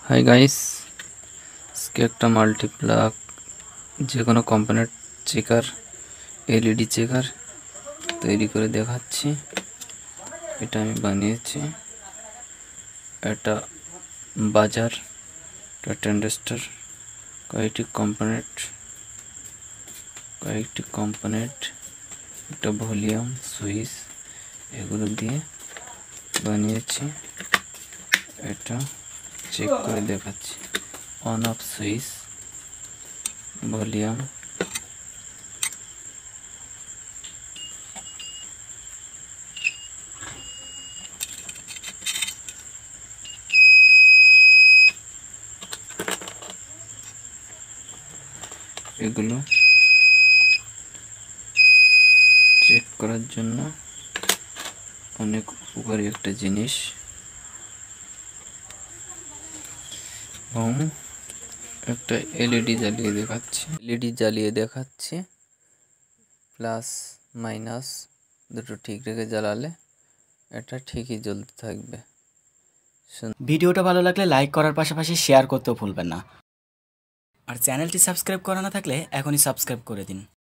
Hi guys, আজকে একটা multiplug যে কোনো কোম্পানির চেকার এলইডি চেকার তৈরি করে দেখাচ্ছি। এটা আমি বানিয়েছি। এটা বাজার, এটা ট্রানজিস্টর, কয়েকটি কম্পোনেন্ট, একটা ভলিউম সুইচ, এগুলো দিয়ে বানিয়েছি। এটা চেক করে দেখাচ্ছি। অন অফ সুইচ, ভলিউম, এগুলো চেক করার জন্য অনেক উপকারী একটা জিনিস। এবং একটা এলইডি জ্বালিয়ে দেখাচ্ছি। প্লাস মাইনাস দুটো ঠিক রেখে জ্বালালে এটা ঠিকই জ্বলতে থাকবে। ভিডিওটা ভালো লাগলে লাইক করার পাশাপাশি শেয়ার করতেও ভুলবেন না। আর চ্যানেলটি সাবস্ক্রাইব করা না থাকলে এখনই সাবস্ক্রাইব করে দিন।